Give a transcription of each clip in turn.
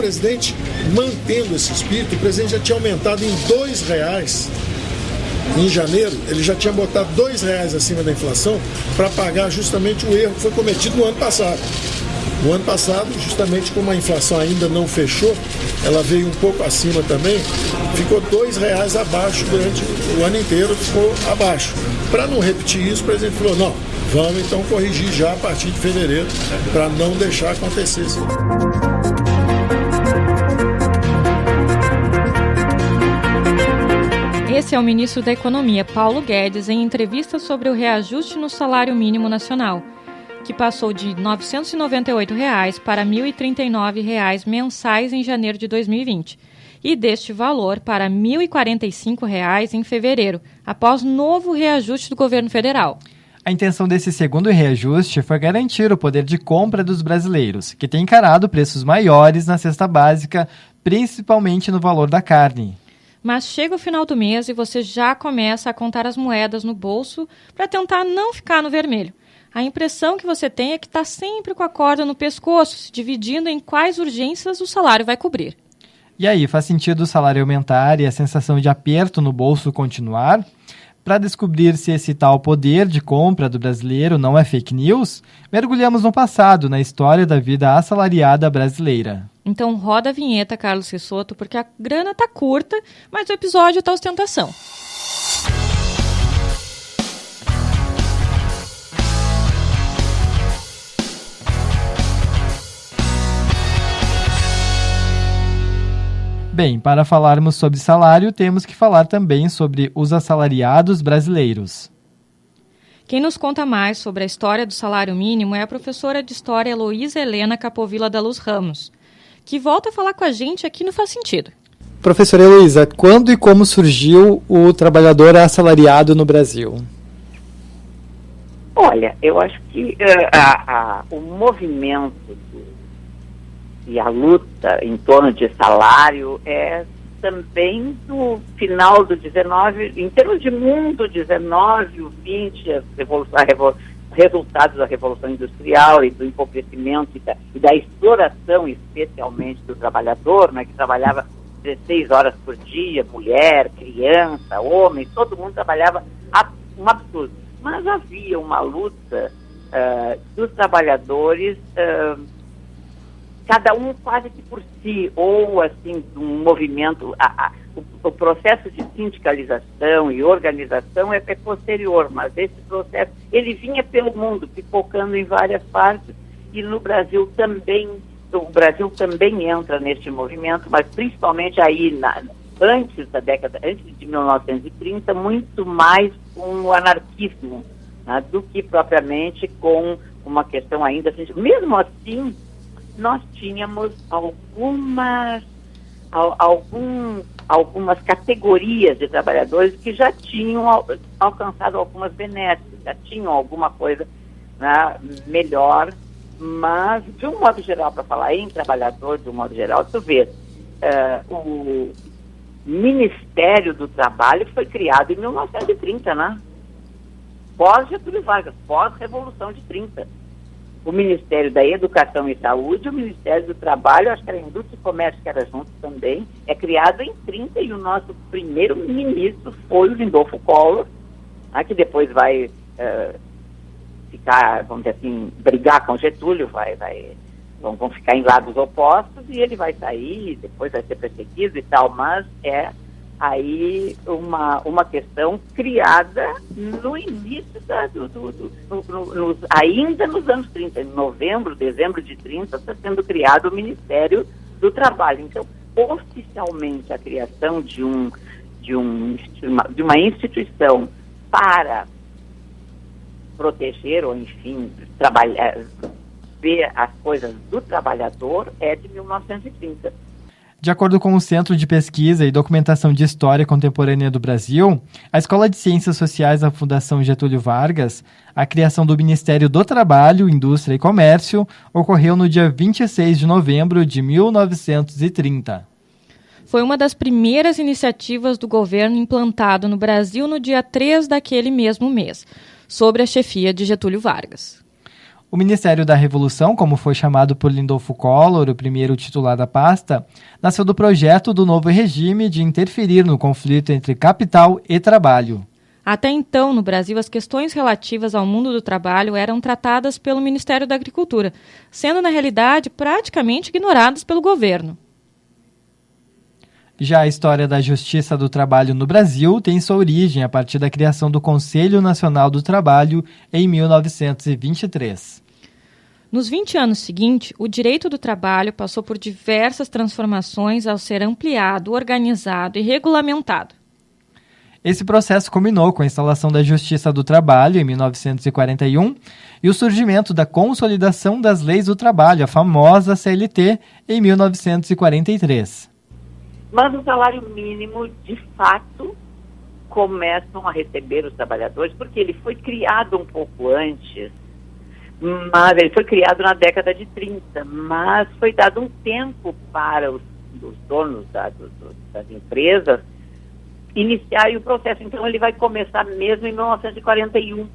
presidente, mantendo esse espírito, o presidente já tinha aumentado em R$2 em janeiro, ele já tinha botado R$2 acima da inflação para pagar justamente o erro que foi cometido no ano passado. No ano passado, justamente como a inflação ainda não fechou, ela veio um pouco acima também, ficou R$2 abaixo durante o ano inteiro, ficou abaixo. Para não repetir isso, o presidente falou, não, vamos então corrigir já a partir de fevereiro, para não deixar acontecer isso. Esse é o ministro da Economia, Paulo Guedes, em entrevista sobre o reajuste no salário mínimo nacional, que passou de R$ 998 para R$ 1.039 mensais em janeiro de 2020, e deste valor para R$ 1.045 em fevereiro, após novo reajuste do governo federal. A intenção desse segundo reajuste foi garantir o poder de compra dos brasileiros, que têm encarado preços maiores na cesta básica, principalmente no valor da carne. Mas chega o final do mês e você já começa a contar as moedas no bolso para tentar não ficar no vermelho. A impressão que você tem é que está sempre com a corda no pescoço, se dividindo em quais urgências o salário vai cobrir. E aí, faz sentido o salário aumentar e a sensação de aperto no bolso continuar? Para descobrir se esse tal poder de compra do brasileiro não é fake news, mergulhamos no passado, na história da vida assalariada brasileira. Então roda a vinheta, Carlos Rissoto, porque a grana tá curta, mas o episódio tá ostentação. Bem, para falarmos sobre salário, temos que falar também sobre os assalariados brasileiros. Quem nos conta mais sobre a história do salário mínimo é a professora de História Heloísa Helena Capovilla da Luz Ramos, que volta a falar com a gente aqui no Faz Sentido. Professora Heloísa, quando e como surgiu o trabalhador assalariado no Brasil? Olha, eu acho que o movimento e a luta em torno de salário é também do final do 19, em termos de mundo, 19, o 20, resultados da Revolução Industrial e do empobrecimento e da exploração, especialmente do trabalhador, né, que trabalhava 16 horas por dia, mulher, criança, homem, todo mundo trabalhava um absurdo. Mas havia uma luta dos trabalhadores, cada um quase que por si, ou assim, um movimento, o processo de sindicalização e organização é posterior, mas esse processo, ele vinha pelo mundo, pipocando em várias partes, e no Brasil também, o Brasil também entra neste movimento, mas principalmente aí, antes de 1930, muito mais com o anarquismo, né, do que propriamente com uma questão ainda, mesmo assim, nós tínhamos algumas categorias de trabalhadores que já tinham alcançado algumas benesses, já tinham alguma coisa, né, melhor, mas, de um modo geral, para falar em trabalhador, de um modo geral, tu vê, o Ministério do Trabalho foi criado em 1930, né? Pós-Getúlio Vargas, pós-Revolução de 30. O Ministério da Educação e Saúde, o Ministério do Trabalho, acho que era Indústria e Comércio, que era junto também, é criado em 30 e o nosso primeiro ministro foi o Lindolfo Collor, que depois vai ficar, vamos dizer assim, brigar com Getúlio, vão ficar em lados opostos e ele vai sair, depois vai ser perseguido e tal, mas é aí uma questão criada no início ainda nos anos 30, em novembro, dezembro de 30, está sendo criado o Ministério do Trabalho. Então, oficialmente, a criação de uma instituição para proteger, ou enfim, ver as coisas do trabalhador é de 1930. De acordo com o Centro de Pesquisa e Documentação de História Contemporânea do Brasil, a Escola de Ciências Sociais da Fundação Getúlio Vargas, a criação do Ministério do Trabalho, Indústria e Comércio ocorreu no dia 26 de novembro de 1930. Foi uma das primeiras iniciativas do governo implantado no Brasil no dia 3 daquele mesmo mês, sob a chefia de Getúlio Vargas. O Ministério da Revolução, como foi chamado por Lindolfo Collor, o primeiro titular da pasta, nasceu do projeto do novo regime de interferir no conflito entre capital e trabalho. Até então, no Brasil, as questões relativas ao mundo do trabalho eram tratadas pelo Ministério da Agricultura, sendo, na realidade, praticamente ignoradas pelo governo. Já a história da Justiça do Trabalho no Brasil tem sua origem a partir da criação do Conselho Nacional do Trabalho em 1923. Nos 20 anos seguintes, o direito do trabalho passou por diversas transformações ao ser ampliado, organizado e regulamentado. Esse processo culminou com a instalação da Justiça do Trabalho em 1941 e o surgimento da Consolidação das Leis do Trabalho, a famosa CLT, em 1943. Mas o salário mínimo, de fato, começam a receber os trabalhadores, porque ele foi criado um pouco antes, mas ele foi criado na década de 30, mas foi dado um tempo para os donos das empresas iniciarem o processo. Então ele vai começar mesmo em 1941.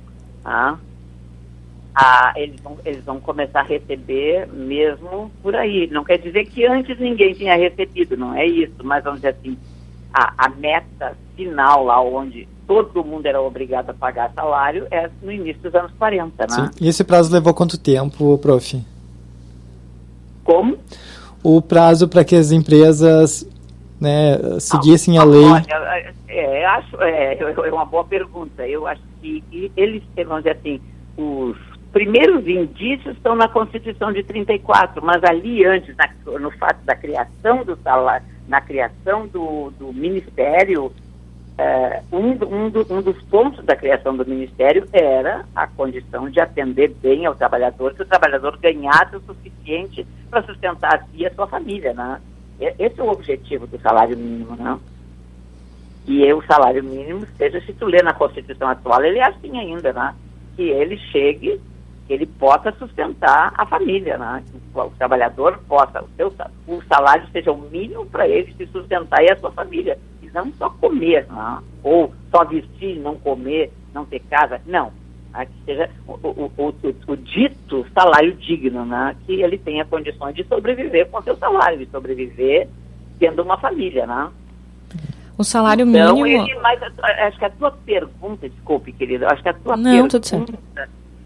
Eles vão começar a receber mesmo por aí. Não quer dizer que antes ninguém tinha recebido, não é isso, mas vamos dizer assim, a meta final lá onde todo mundo era obrigado a pagar salário é no início dos anos 40, né? Sim. E esse prazo levou quanto tempo, prof? Como? O prazo para que as empresas, né, seguissem a lei. Olha, é uma boa pergunta. Eu acho que eles, vamos dizer assim, os primeiros indícios estão na Constituição de 34, mas ali antes, no fato da criação do salário, na criação do Ministério, um dos pontos da criação do Ministério era a condição de atender bem ao trabalhador, que o trabalhador ganhasse o suficiente para sustentar a si e a sua família, né? Esse é o objetivo do salário mínimo, né? E o salário mínimo, se tu ler na Constituição atual, ele é assim ainda, né? Que ele chegue, que ele possa sustentar a família, né? Que o trabalhador possa, o salário seja o mínimo para ele se sustentar e a sua família. E não só comer, né? Ou só vestir, não comer, não ter casa. Não. Que seja o dito salário digno, né? Que ele tenha condições de sobreviver com seu salário, de sobreviver tendo uma família, né? O salário mínimo... Mas acho que a tua pergunta, desculpe, querida, acho que a tua pergunta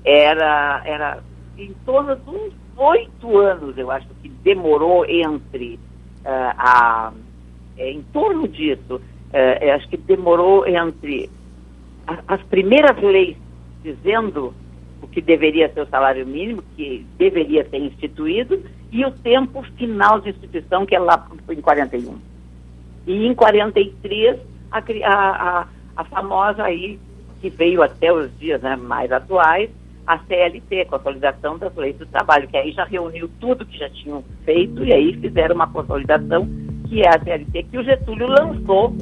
era em torno de uns 8 anos, eu acho que demorou entre em torno disso, acho que demorou entre as primeiras leis dizendo o que deveria ser o salário mínimo, que deveria ser instituído, e o tempo final de instituição, que é lá em 41. E em 43, a famosa aí, que veio até os dias, né, mais atuais, a CLT, Consolidação das Leis do Trabalho, que aí já reuniu tudo que já tinham feito e aí fizeram uma consolidação, que é a CLT, que o Getúlio lançou.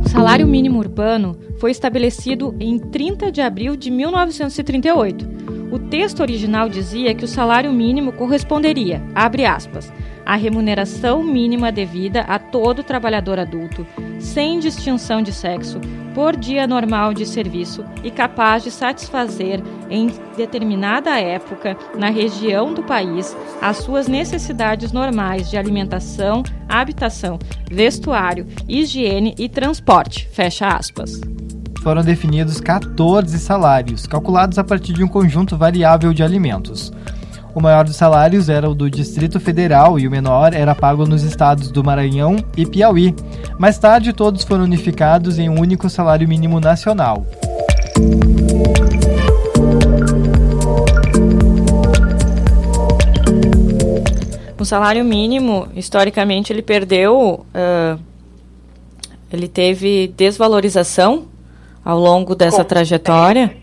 O salário mínimo urbano foi estabelecido em 30 de abril de 1938. O texto original dizia que o salário mínimo corresponderia, abre aspas, à remuneração mínima devida a todo trabalhador adulto, sem distinção de sexo, por dia normal de serviço e capaz de satisfazer, em determinada época, na região do país, as suas necessidades normais de alimentação, habitação, vestuário, higiene e transporte, fecha aspas. Foram definidos 14 salários, calculados a partir de um conjunto variável de alimentos. O maior dos salários era o do Distrito Federal e o menor era pago nos estados do Maranhão e Piauí. Mais tarde, todos foram unificados em um único salário mínimo nacional. O salário mínimo, historicamente, ele perdeu, ele teve desvalorização ao longo dessa trajetória?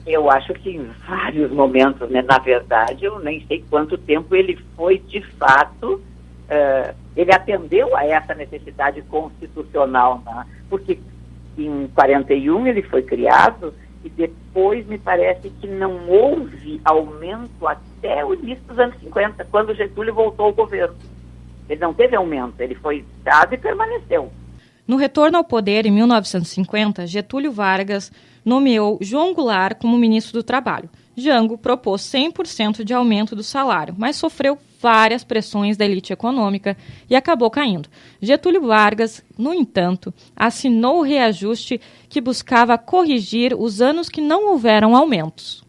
Eu acho que em vários momentos, né? Na verdade, eu nem sei quanto tempo ele foi, de fato, ele atendeu a essa necessidade constitucional, né? Porque em 41 ele foi criado e depois me parece que não houve aumento até o início dos anos 50, quando Getúlio voltou ao governo. Ele não teve aumento, ele foi dado e permaneceu. No retorno ao poder em 1950, Getúlio Vargas nomeou João Goulart como ministro do Trabalho. Jango propôs 100% de aumento do salário, mas sofreu várias pressões da elite econômica e acabou caindo. Getúlio Vargas, no entanto, assinou o reajuste que buscava corrigir os anos que não houveram aumentos.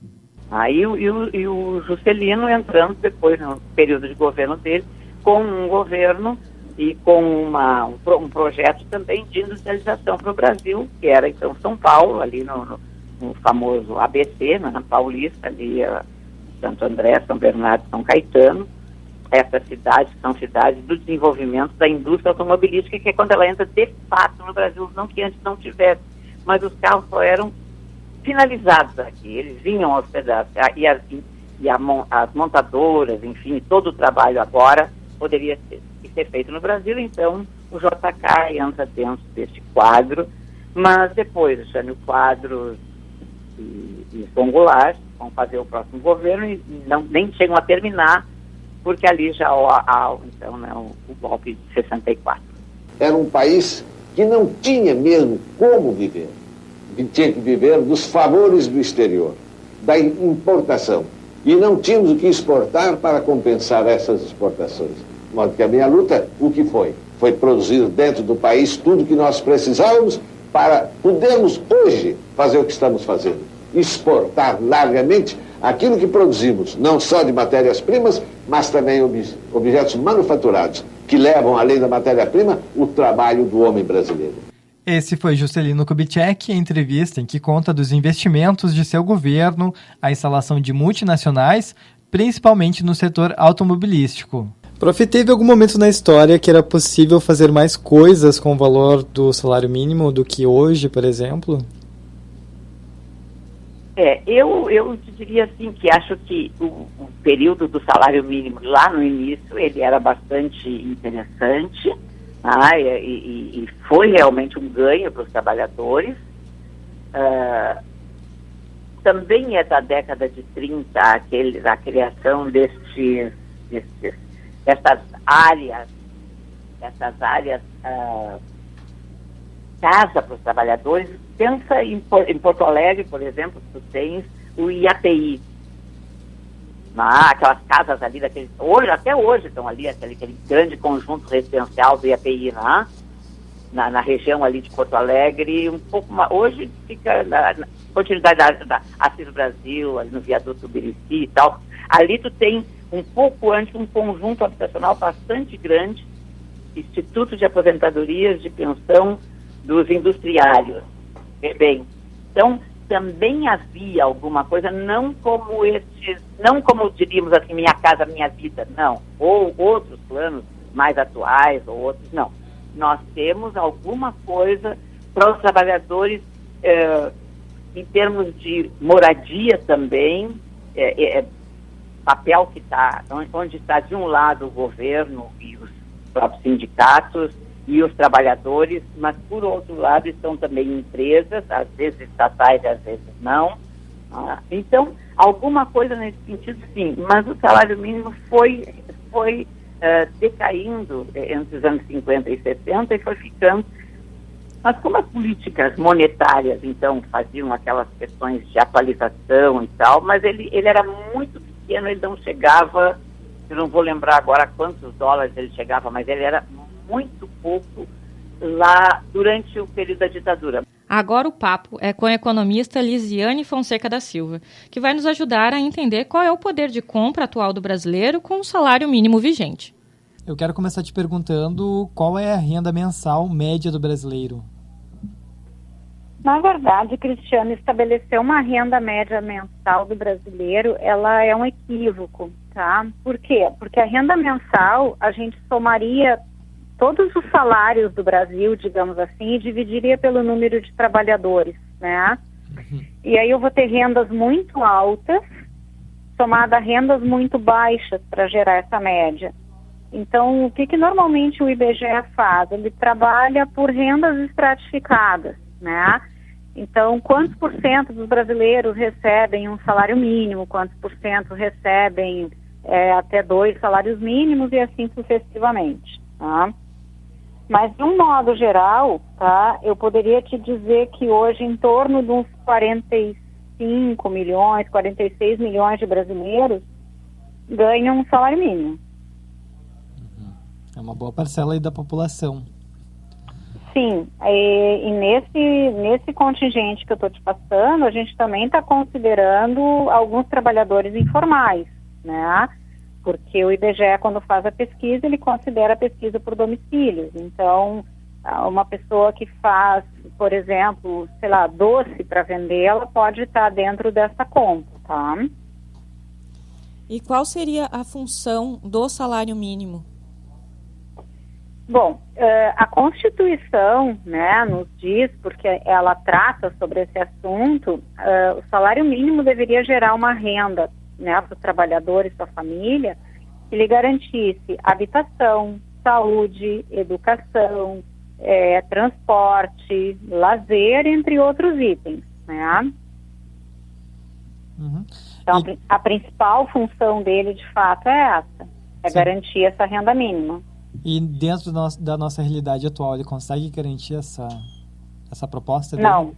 Aí o Juscelino entrando depois, no período de governo dele, com um governo e com um projeto também de industrialização para o Brasil, que era então São Paulo, ali no famoso ABC, na Paulista, ali Santo André, São Bernardo, São Caetano. Essas cidades são cidades do desenvolvimento da indústria automobilística, que é quando ela entra de fato no Brasil, não que antes não tivesse, mas os carros só eram finalizados aqui, eles vinham aos pedaços, as montadoras, enfim, todo o trabalho agora poderia ser feito no Brasil, então o JK entra dentro deste quadro, mas depois o Jânio Quadros e João Goulart vão fazer o próximo governo e nem chegam a terminar, porque ali já há então, né, o golpe de 64. Era um país que não tinha mesmo como viver. Tinha que viver dos favores do exterior, da importação. E não tínhamos o que exportar para compensar essas exportações. De modo que a minha luta, o que foi? Foi produzir dentro do país tudo que nós precisávamos para podermos hoje fazer o que estamos fazendo. Exportar largamente aquilo que produzimos, não só de matérias-primas, mas também objetos manufaturados, que levam, além da matéria-prima, o trabalho do homem brasileiro. Esse foi Juscelino Kubitschek, em entrevista em que conta dos investimentos de seu governo, a instalação de multinacionais, principalmente no setor automobilístico. Prof, teve algum momento na história que era possível fazer mais coisas com o valor do salário mínimo do que hoje, por exemplo? Eu te diria assim que acho que o período do salário mínimo lá no início ele era bastante interessante, e foi realmente um ganho para os trabalhadores. Também é da década de 30 a criação dessas áreas casa para os trabalhadores. Pensa em Porto Alegre, por exemplo, tu tens o IAPI. Aquelas casas ali, até hoje estão ali, aquele grande conjunto residencial do IAPI, na região ali de Porto Alegre, um pouco mais, hoje fica na continuidade da Assis Brasil, ali no viaduto Birici e tal. Ali tu tem um pouco antes um conjunto habitacional bastante grande, Instituto de Aposentadorias de Pensão dos Industriários. Bem, então também havia alguma coisa, não como diríamos assim, Minha Casa Minha Vida, não, ou outros planos mais atuais, ou outros, não. Nós temos alguma coisa para os trabalhadores em termos de moradia também, papel que está, onde está de um lado o governo e os próprios sindicatos e os trabalhadores, mas por outro lado estão também empresas, às vezes estatais, às vezes não. Então, alguma coisa nesse sentido, sim, mas o salário mínimo foi decaindo entre os anos 50 e 60 e foi ficando. Mas como as políticas monetárias, então, faziam aquelas questões de atualização e tal, mas ele era muito pequeno, ele não chegava, eu não vou lembrar agora quantos dólares ele chegava, mas ele era muito pouco lá durante o período da ditadura. Agora o papo é com a economista Lisiane Fonseca da Silva, que vai nos ajudar a entender qual é o poder de compra atual do brasileiro com o salário mínimo vigente. Eu quero começar te perguntando qual é a renda mensal média do brasileiro. Na verdade, Cristiano, estabelecer uma renda média mensal do brasileiro, ela é um equívoco, tá? Por quê? Porque a renda mensal, a gente somaria todos os salários do Brasil, digamos assim, e dividiria pelo número de trabalhadores, né? E aí eu vou ter rendas muito altas, somada a rendas muito baixas para gerar essa média. Então, o que normalmente o IBGE faz? Ele trabalha por rendas estratificadas, né? Então, quantos por cento dos brasileiros recebem um salário mínimo, quantos por cento recebem até 2 salários mínimos e assim sucessivamente, tá? Mas, de um modo geral, tá, eu poderia te dizer que hoje em torno de uns 45 milhões, 46 milhões de brasileiros ganham um salário mínimo. É uma boa parcela aí da população. Sim, e nesse contingente que eu estou te passando, a gente também está considerando alguns trabalhadores informais, né? Porque o IBGE, quando faz a pesquisa, ele considera a pesquisa por domicílios. Então, uma pessoa que faz, por exemplo, sei lá, doce para vender, ela pode estar dentro dessa conta, tá? E qual seria a função do salário mínimo? Bom, a Constituição, né, nos diz, porque ela trata sobre esse assunto, o salário mínimo deveria gerar uma renda, né, para o trabalhador e sua família, que lhe garantisse habitação, saúde, educação, transporte, lazer, entre outros itens, né? Uhum. Então, a principal função dele, de fato, é essa, Sim. garantir essa renda mínima. E dentro da nossa realidade atual, ele consegue garantir essa proposta dele? Não,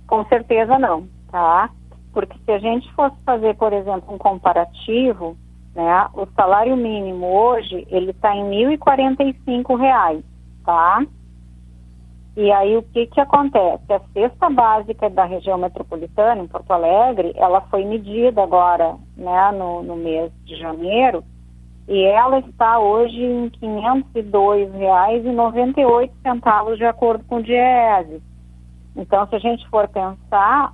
com certeza não, tá? Porque se a gente fosse fazer, por exemplo, um comparativo, né, o salário mínimo hoje, ele está em R$ 1.045, tá? E aí o que acontece? A cesta básica da região metropolitana, em Porto Alegre, ela foi medida agora, né, no mês de janeiro, e ela está hoje em R$ 502,98 de acordo com o DIEESE. Então, se a gente for pensar,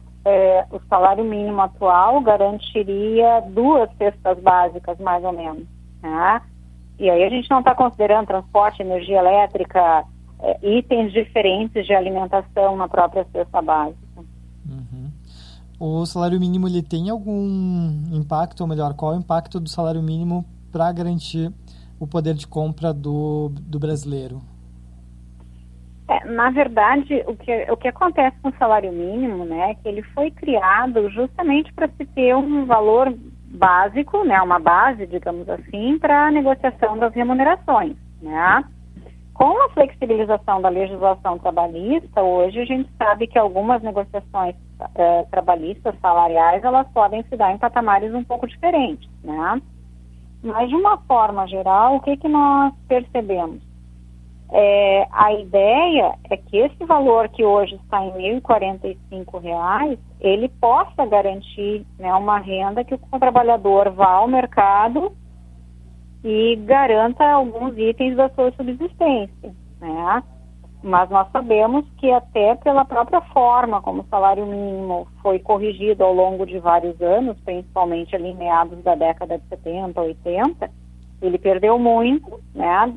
o salário mínimo atual garantiria 2 cestas básicas, mais ou menos, né? E aí a gente não está considerando transporte, energia elétrica, itens diferentes de alimentação na própria cesta básica. Uhum. O salário mínimo, ele tem algum impacto, ou melhor, qual é o impacto do salário mínimo para garantir o poder de compra do brasileiro? Na verdade, o que acontece com o salário mínimo, né, é que ele foi criado justamente para se ter um valor básico, né, uma base, digamos assim, para a negociação das remunerações, né? Com a flexibilização da legislação trabalhista, hoje a gente sabe que algumas negociações trabalhistas salariais, elas podem se dar em patamares um pouco diferentes, né? Mas, de uma forma geral, o que nós percebemos? A ideia é que esse valor que hoje está em R$ 1.045, ele possa garantir, né, uma renda que o trabalhador vá ao mercado e garanta alguns itens da sua subsistência, né? Mas nós sabemos que até pela própria forma como o salário mínimo foi corrigido ao longo de vários anos, principalmente ali em meados da década de 70, 80, ele perdeu muito, né,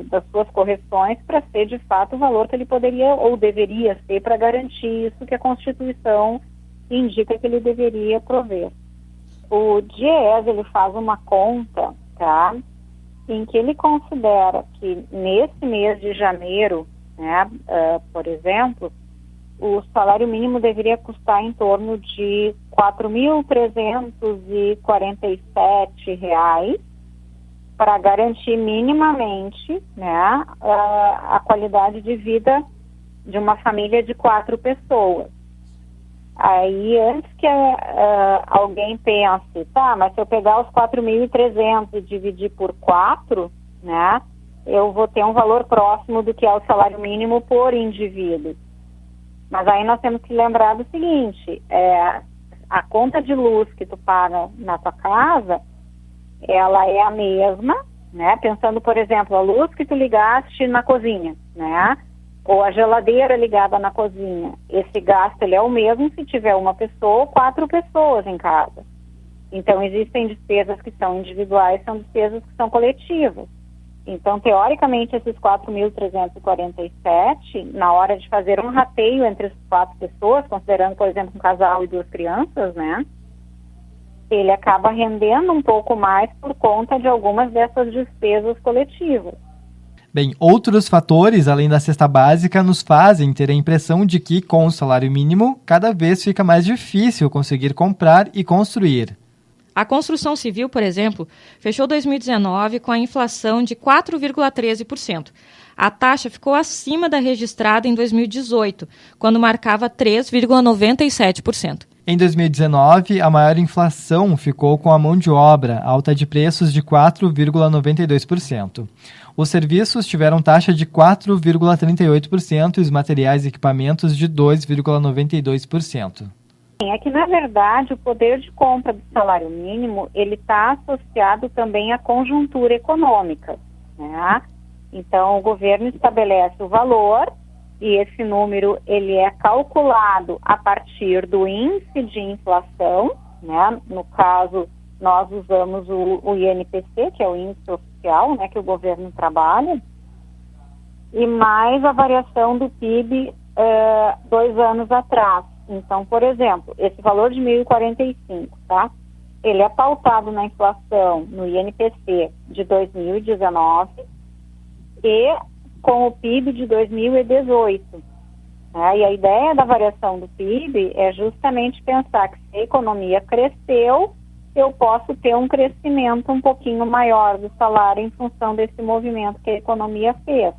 das suas correções para ser de fato o valor que ele poderia ou deveria ser para garantir isso que a Constituição indica que ele deveria prover. O DIEESE, ele faz uma conta, tá, em que ele considera que nesse mês de janeiro, né, por exemplo, o salário mínimo deveria custar em torno de R$ 4.347 para garantir minimamente, né, a qualidade de vida de uma família de 4 pessoas. Aí, antes que alguém pense, tá, mas se eu pegar os 4.300 e dividir por 4, né, eu vou ter um valor próximo do que é o salário mínimo por indivíduo. Mas aí nós temos que lembrar do seguinte, a conta de luz que tu paga na tua casa, ela é a mesma, né, pensando, por exemplo, a luz que tu ligaste na cozinha, né, ou a geladeira ligada na cozinha. Esse gasto, ele é o mesmo se tiver uma pessoa ou 4 pessoas em casa. Então, existem despesas que são individuais, são despesas que são coletivas. Então, teoricamente, esses 4.347, na hora de fazer um rateio entre as 4 pessoas, considerando, por exemplo, um casal e 2 crianças, né, ele acaba rendendo um pouco mais por conta de algumas dessas despesas coletivas. Bem, outros fatores, além da cesta básica, nos fazem ter a impressão de que, com o salário mínimo, cada vez fica mais difícil conseguir comprar e construir. A construção civil, por exemplo, fechou 2019 com a inflação de 4,13%. A taxa ficou acima da registrada em 2018, quando marcava 3,97%. Em 2019, a maior inflação ficou com a mão de obra, alta de preços de 4,92%. Os serviços tiveram taxa de 4,38% e os materiais e equipamentos de 2,92%. É que, na verdade, o poder de compra do salário mínimo, ele está associado também à conjuntura econômica, né? Então, o governo estabelece o valor e esse número ele é calculado a partir do índice de inflação, né? No caso, nós usamos o INPC, que é o índice oficial, né, que o governo trabalha, e mais a variação do PIB 2 anos atrás. Então, por exemplo, esse valor de 1.045, tá? Ele é pautado na inflação no INPC de 2019 e com o PIB de 2018. Né? E a ideia da variação do PIB é justamente pensar que se a economia cresceu, eu posso ter um crescimento um pouquinho maior do salário em função desse movimento que a economia fez.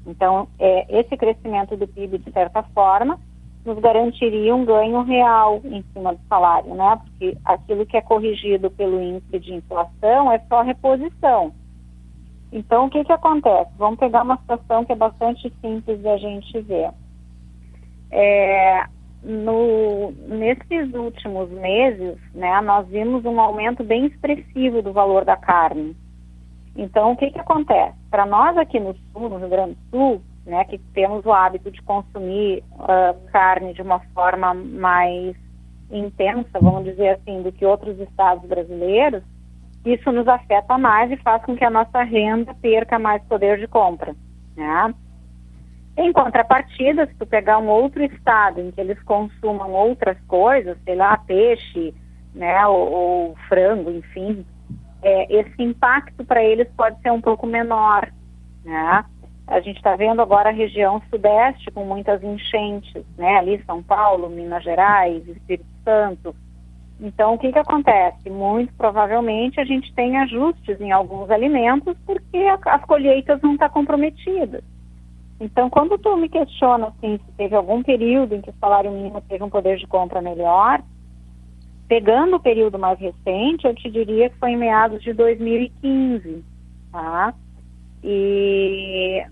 Então, esse crescimento do PIB, de certa forma, nos garantiria um ganho real em cima do salário, né? Porque aquilo que é corrigido pelo índice de inflação é só reposição. Então, o que acontece? Vamos pegar uma situação que é bastante simples de a gente ver. Nesses últimos meses, né, nós vimos um aumento bem expressivo do valor da carne. Então, o que acontece? Para nós aqui no Sul, no Rio Grande do Sul, né, que temos o hábito de consumir carne de uma forma mais intensa, vamos dizer assim, do que outros estados brasileiros, isso nos afeta mais e faz com que a nossa renda perca mais poder de compra, né? Em contrapartida, se tu pegar um outro estado em que eles consumam outras coisas, sei lá, peixe, né, ou frango, enfim, esse impacto para eles pode ser um pouco menor, né? A gente está vendo agora a região sudeste com muitas enchentes, né? Ali São Paulo, Minas Gerais, Espírito Santo. Então, o que acontece? Muito provavelmente a gente tem ajustes em alguns alimentos porque as colheitas não estão comprometidas. Então, quando tu me questiona assim, se teve algum período em que o salário mínimo teve um poder de compra melhor, pegando o período mais recente, eu te diria que foi em meados de 2015, tá? E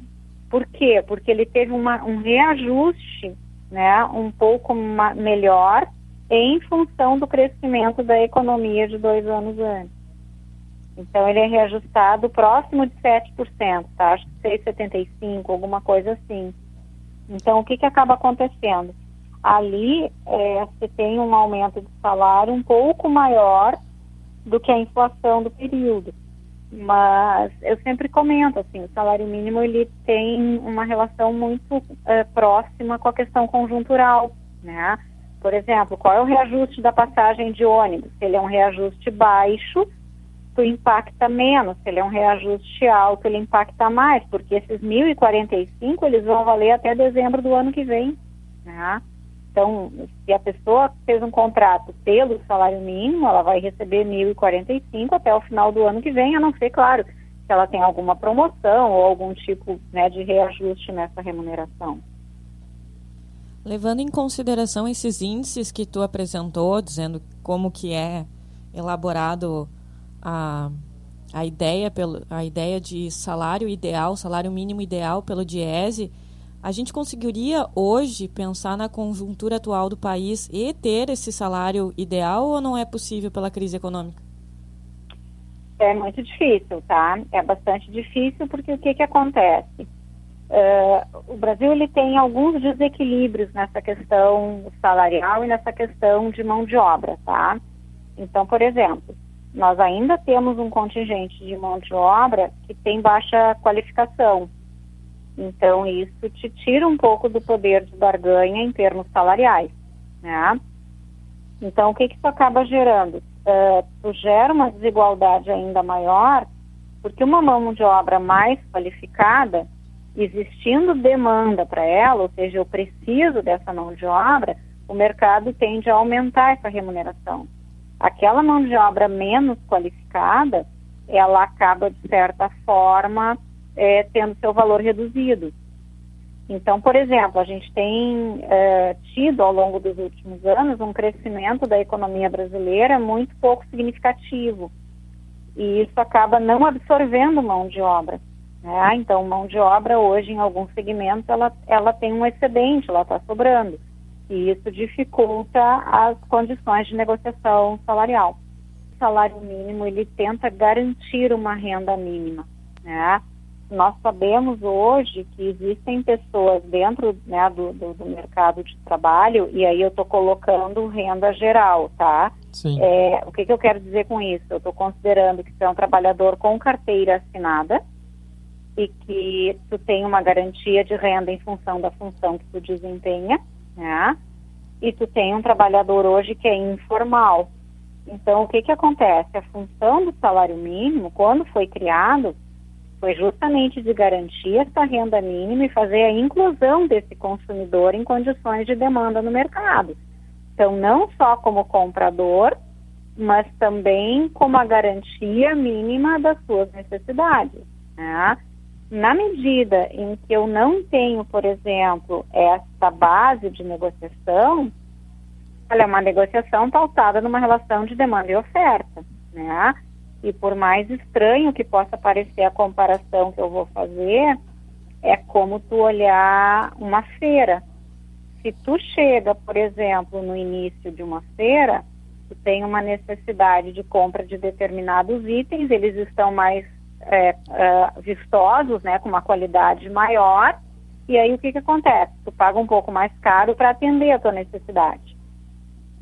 por quê? Porque ele teve um reajuste, né, um pouco melhor em função do crescimento da economia de 2 anos antes. Então, ele é reajustado próximo de 7%, tá? Acho que 6,75%, alguma coisa assim. Então, o que acaba acontecendo? Ali, você tem um aumento de salário um pouco maior do que a inflação do período. Mas eu sempre comento, assim, o salário mínimo ele tem uma relação muito próxima com a questão conjuntural, né? Por exemplo, qual é o reajuste da passagem de ônibus? Se ele é um reajuste baixo, tu impacta menos. Se ele é um reajuste alto, ele impacta mais, porque esses 1.045 eles vão valer até dezembro do ano que vem, né? Então, se a pessoa fez um contrato pelo salário mínimo, ela vai receber 1.045 até o final do ano que vem, a não ser, claro, que ela tenha alguma promoção ou algum tipo, né, de reajuste nessa remuneração. Levando em consideração esses índices que tu apresentou, dizendo como que é elaborado a ideia de salário ideal, salário mínimo ideal pelo Diese, a gente conseguiria hoje pensar na conjuntura atual do país e ter esse salário ideal ou não é possível pela crise econômica? É muito difícil, tá? É bastante difícil porque o que acontece? O Brasil ele tem alguns desequilíbrios nessa questão salarial e nessa questão de mão de obra, tá? Então, por exemplo, nós ainda temos um contingente de mão de obra que tem baixa qualificação. Então, isso te tira um pouco do poder de barganha em termos salariais, né? Então, o que isso acaba gerando? Tu gera uma desigualdade ainda maior, porque uma mão de obra mais qualificada, existindo demanda para ela, ou seja, eu preciso dessa mão de obra, o mercado tende a aumentar essa remuneração. Aquela mão de obra menos qualificada, ela acaba, de certa forma, tendo seu valor reduzido. Então, por exemplo, a gente tem tido ao longo dos últimos anos um crescimento da economia brasileira muito pouco significativo. E isso acaba não absorvendo mão de obra. Né? Então, mão de obra hoje, em alguns segmentos, ela tem um excedente, ela está sobrando. E isso dificulta as condições de negociação salarial. O salário mínimo, ele tenta garantir uma renda mínima, né? Nós sabemos hoje que existem pessoas dentro, né, do mercado de trabalho, e aí eu estou colocando renda geral, tá? Sim. O que eu quero dizer com isso? Eu estou considerando que tu é um trabalhador com carteira assinada e que tu tem uma garantia de renda em função da função que tu desempenha, né? E tu tem um trabalhador hoje que é informal. Então, o que acontece? A função do salário mínimo, quando foi criado, foi justamente de garantir essa renda mínima e fazer a inclusão desse consumidor em condições de demanda no mercado. Então, não só como comprador, mas também como a garantia mínima das suas necessidades, né? Na medida em que eu não tenho, por exemplo, essa base de negociação, ela é uma negociação pautada numa relação de demanda e oferta, né? E por mais estranho que possa parecer a comparação que eu vou fazer, é como tu olhar uma feira. Se tu chega, por exemplo, no início de uma feira, tu tem uma necessidade de compra de determinados itens, eles estão mais vistosos, né, com uma qualidade maior, e aí o que acontece? Tu paga um pouco mais caro para atender a tua necessidade.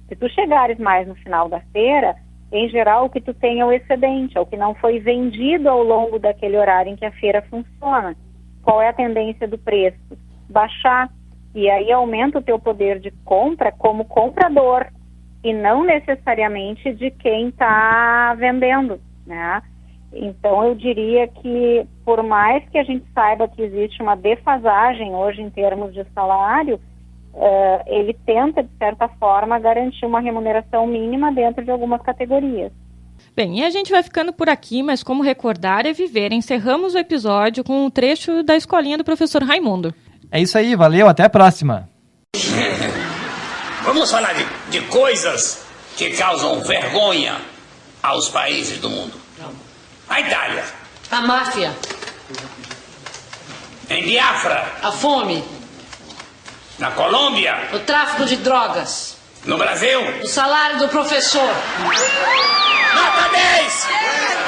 Se tu chegares mais no final da feira, em geral, o que tu tem é o excedente, é o que não foi vendido ao longo daquele horário em que a feira funciona. Qual é a tendência do preço? Baixar. E aí aumenta o teu poder de compra como comprador e não necessariamente de quem está vendendo, né? Então, eu diria que, por mais que a gente saiba que existe uma defasagem hoje em termos de salário, ele tenta, de certa forma, garantir uma remuneração mínima dentro de algumas categorias. Bem, e a gente vai ficando por aqui, mas como recordar é viver. Encerramos o episódio com um trecho da escolinha do professor Raimundo. É isso aí, valeu, até a próxima. Vamos falar de coisas que causam vergonha aos países do mundo. A Itália. A máfia. Em Biafra. A fome. Na Colômbia. O tráfico de drogas. No Brasil. O salário do professor. Nota 10!